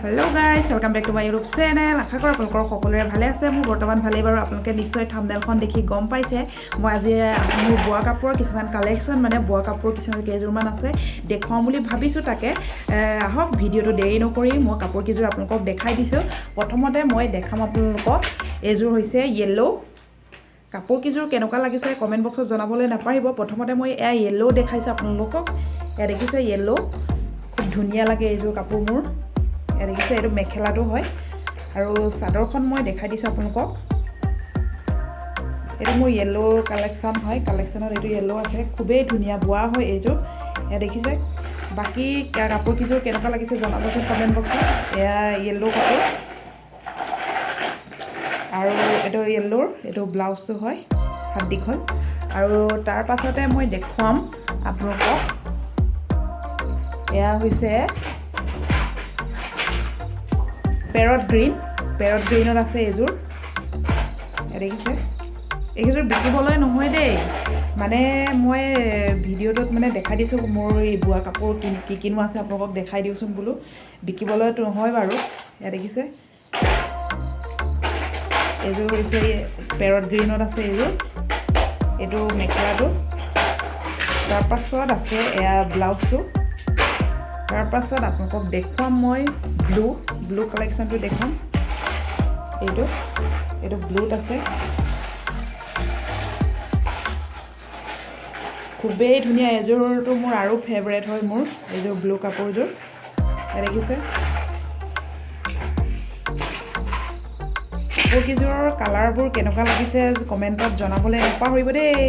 hello guys welcome back to my YouTube channel आशा करो आपलोকৰ সকলোৰে ভালে আছে মোৰ বৰ্তমান ভালেই বাৰু আপোনালোকে নিশ্চয় থাম্বনেলখন দেখি গম পাইছে মই আজি মোৰ বোৱা কাপোৰৰ কিছুমান কালেকশ্যন মানে বোৱা কাপোৰ কিছুমান কেইজোৰমান আছে দেখাম বুলি ভাবিছো তাকে আহক ভিডিওটো দেৰি নকৰি মই কাপোৰ কিজোৰ আপোনালোকক দেখাই দিছো প্ৰথমতে মই দেখাম আপোনালোকক এজোৰ হৈছে ইয়েলো কাপোৰ কিজোৰ কেনেকুৱা লাগিছে কমেন্ট বক্সত জনাবলৈ নাপাৰিব প্ৰথমতে মই এ ইয়েলো দেখাইছো আপোনালোকক এ দেখিছে ইয়েলো খুব ধুনিয়া লাগে এজোৰ কাপোৰ মোৰ এ দেখিছে এটো মেখেলাটো হয় আৰু চাদৰখন মই দেখাই দিছো আপোনালোকক এটো মোৰ ইয়েলো কালেকশ্যন হয় কালেকশ্যনত এটো ইয়েলো আছে খুবেই ধুনিয়া বোৱা হয় এজোৰ এ দেখিছে বাকি কাপোৰ কিজোৰ কেনেকুৱা লাগিছে জনাবচোন কমেন্ট বক্সত এয়া ইয়েলো কাপোৰ আৰু এটো ইয়েলোৰ এটো ব্লাউজটো হয় হাত দীঘল আৰু তাৰ পাছতে মই দেখুৱাম আপোনালোকক এয়া হৈছে পেৰট গ্ৰীনত আছে এজোৰ দেখিছে এইজোৰ বিকিবলৈ নহয় দেই মানে মই ভিডিওটোত মানে দেখাই দিছো মোৰ এই বোৱা কাপোৰ কি কিনো আছে আপোনালোকক দেখাই দিওচোন বুলো বিকিবলৈ নহয় বাৰু এ দেখিছে এজোৰ হৈছে পেৰট গ্ৰীনত আছে এজোৰ এটো মেখেলাটো তাৰ পাছত আছে এয়া ব্লাউজটো তাৰ পাছত আপোনালোকক দেখুৱাম মই ব্লু কালেকশ্যনটো দেখাম এইটো ব্লুত আছে খুবেই ধুনিয়া এজোৰটো মোৰ আৰু ফেভাৰিট হয় মোৰ এজোৰ ব্লু কাপোৰজোৰ দেখিছে কাপোৰকিজোৰৰ কালাৰবোৰ কেনেকুৱা লাগিছে কমেণ্টত জনাবলৈ নাপাহৰিব দেই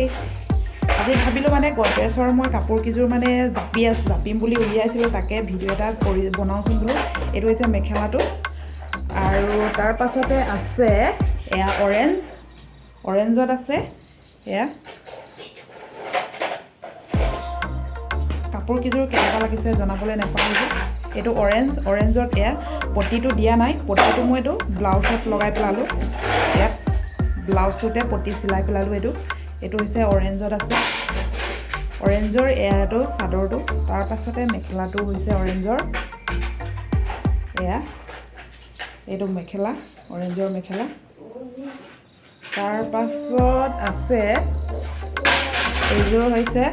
আজি ভাবিলো মানে গডৰেজৰ মই কাপোৰ কিজোৰ মানে জাপিম বুলি উলিয়াইছিলো তাকে ভিডিও এটা কৰি বনাওচোন বুলো এটো হৈছে মেখেলাটো আৰু তাৰ পাছতে আছে এয়া অৰেঞ্জত আছে এয়া কাপোৰ কিজোৰ কেনেকুৱা লাগিছে জনাবলৈ নাপাহৰিব এটো অৰেঞ্জত এয়া পটিটো দিয়া নাই পটিটো মই এটো ব্লাউজত লগাই পেলালো ইয়াত ব্লাউজটোতে পটি চিলাই পেলালো এটো হৈছে অৰেঞ্জত আছে অৰেঞ্জৰ এয়াটো চাদৰটো তাৰ পাছতে মেখেলাটো হৈছে অৰেঞ্জৰ এয়া এইটো মেখেলা অৰেঞ্জৰ মেখেলা তাৰ পাছত আছে এইযোৰ হৈছে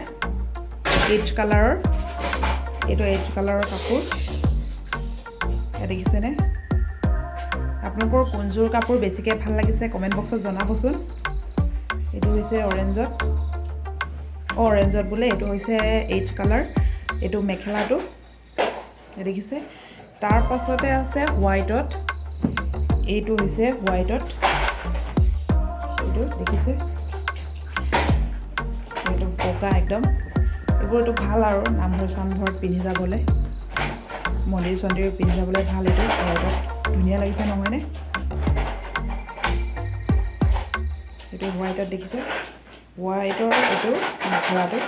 এইচ কালাৰৰ কাপোৰ দেখিছেনে আপোনালোকৰ কোনযোৰ কাপোৰ বেছিকৈ ভাল লাগিছে কমেণ্ট বক্সত জনাবচোন এটো হৈছে অৰেঞ্জত বোলে এটো হৈছে এইচ কালাৰ এটো মেখেলাটো দেখিছে তাৰ পাছতে আছে হোৱাইটত এইটো হৈছে হোৱাইটত এটো দেখিছে এটো বগা একদম এইবোৰটো ভাল আৰু নামঘৰ চামঘৰত পিন্ধি যাবলৈ মন্দিৰ চন্দিৰ পিন্ধি যাবলৈ ভাল এটো হোৱাইটত ধুনীয়া লাগিছে নহয়নে এটো হোৱাইটত দেখিছে হোৱাইটৰ এটো মেখেলাটো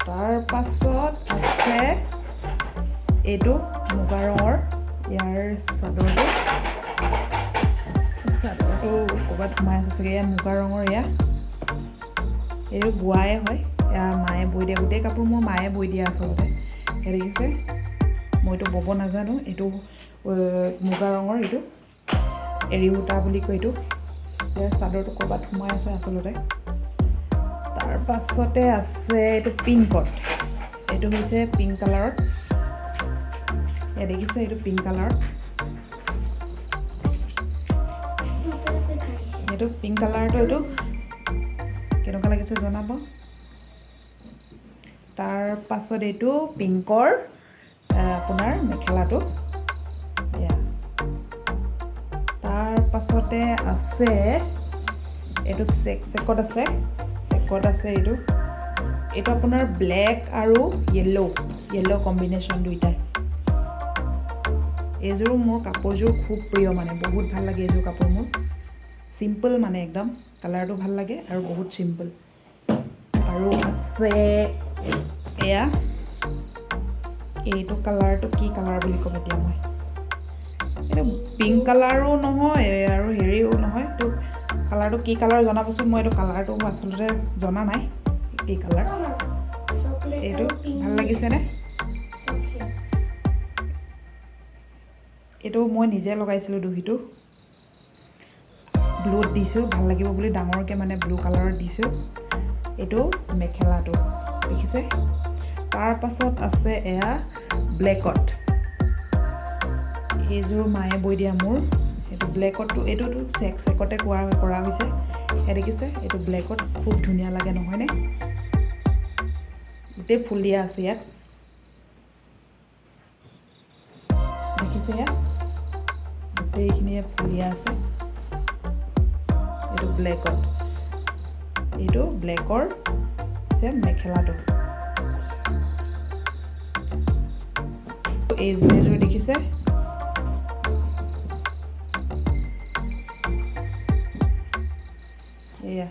তাৰ পাছত আছে এইটো মুগা ৰঙৰ ইয়াৰ চাদৰটো ক'ৰবাত সোমাই আছে চাগে এয়া মুগা ৰঙৰ এয়া এইটো বোৱাই হয় এয়া মায়ে বৈ দিয়া গোটেই কাপোৰ মোৰ মায়ে বৈ দিয়া আচলতে দেখিছে মইতো বব নাজানো এইটো মুগা ৰঙৰ এইটো এৰী সূতা বুলি কয় এইটো ইয়াৰ চাদৰটো ক'ৰবাত সোমাই আছে আচলতে তাৰ পাছতে আছে এইটো পিংকত এইটো হৈছে পিংক কালাৰত দেখিছে এইটো পিংক কালাৰত এইটো পিংক কালাৰটো এইটো কেনেকুৱা লাগিছে জনাব তাৰ পাছত এইটো পিংকৰ আপোনাৰ মেখেলাটো তাৰ পাছতে আছে এইটো চেকত আছে এইটো আপোনাৰ ব্লেক আৰু য়েল্লো কম্বিনেশ্যন দুইটাই এইযোৰ মোৰ কাপোৰযোৰ খুব প্ৰিয় মানে বহুত ভাল লাগে এইযোৰ কাপোৰ মোৰ সিম্পল মানে একদম কালাৰটো ভাল লাগে আৰু বহুত সিম্পল আৰু আছে এয়া এইটো কালাৰটো কি কালাৰ বুলি ক'ব এতিয়া মই এইটো পিংক কালাৰো নহয় আৰু হেৰিও নহয় এইটো কালাৰটো কি কালাৰ জনাবচোন মই এইটো কালাৰটো আচলতে জনা নাই কি কালাৰ এইটো ভাল লাগিছেনে এইটো মই নিজে লগাইছিলোঁ দহিটো ব্লুত দিছোঁ ভাল লাগিব বুলি ডাঙৰকৈ মানে ব্লু কালাৰত দিছোঁ এইটো মেখেলাটো দেখিছে তাৰ পাছত আছে এয়া ব্লেকত এইযোৰ মায়ে বৈ দিয়া মোৰ এইটো ব্লেকতটো এইটোতো চেকতে কৰা হৈছে এই দেখিছে এইটো ব্লেকত খুব ধুনীয়া লাগে নহয়নে গোটেই ফুল দিয়া আছে ইয়াত দেখিছে ইয়াত গোটেইখিনিয়ে ফুল দিয়া আছে এইটো ব্লেকৰ যে মেখেলাটো এইযোৰ দেখিছে এয়া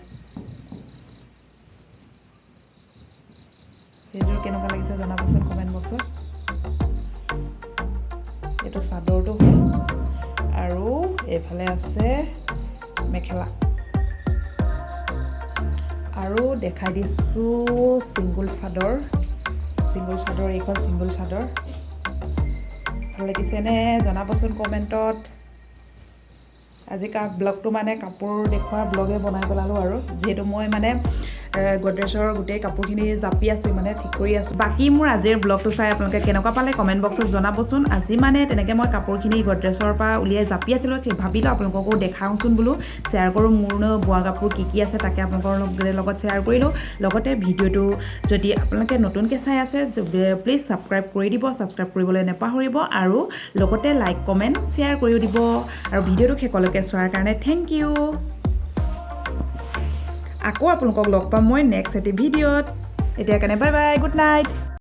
এইযোৰ কেনেকুৱা লাগিছে জনাবচোন কমেণ্ট বক্সত এইটো চাদৰটো হ'ল আৰু এইফালে আছে মেখেলা আৰু দেখাই দিছোঁ ছিংগল চাদৰ এইখন ছিংগল চাদৰ ভাল লাগিছেনে জনাবচোন কমেণ্টত আজি ব্লগটো মানে কাপোৰ দেখুওৱা ব্লগে বনাই পেলালোঁ আৰু যিহেতু মই মানে গডৰেজৰ গোটেই কাপোৰখিনি জাপি আছোঁ মানে ঠিক কৰি আছোঁ বাকী মোৰ আজিৰ ব্লগটো চাই আপোনালোকে কেনেকুৱা পালে কমেণ্ট বক্সত জনাবচোন আজি মানে তেনেকৈ মই কাপোৰখিনি গডৰেজৰ পৰা উলিয়াই জাপি আছিলোঁ ভাবিলোঁ আপোনালোককো দেখাওঁচোন বোলো শ্বেয়াৰ কৰোঁ মোৰনো বোৱা কাপোৰ কি আছে তাকে আপোনালোকৰ লগত শ্বেয়াৰ কৰিলোঁ লগতে ভিডিঅ'টো যদি আপোনালোকে নতুনকৈ চাই আছে প্লিজ ছাবস্ক্ৰাইব কৰি দিব ছাবস্ক্ৰাইব কৰিবলৈ নাপাহৰিব আৰু লগতে লাইক কমেণ্ট শ্বেয়াৰ কৰিও দিব আৰু ভিডিঅ'টো শেষলৈকে চোৱাৰ কাৰণে থেংক ইউ আকৌ আপোনালোকক লগ পাম মই নেক্সট এটি ভিডিঅ'ত এতিয়া কাৰণে বাই বাই গুড নাইট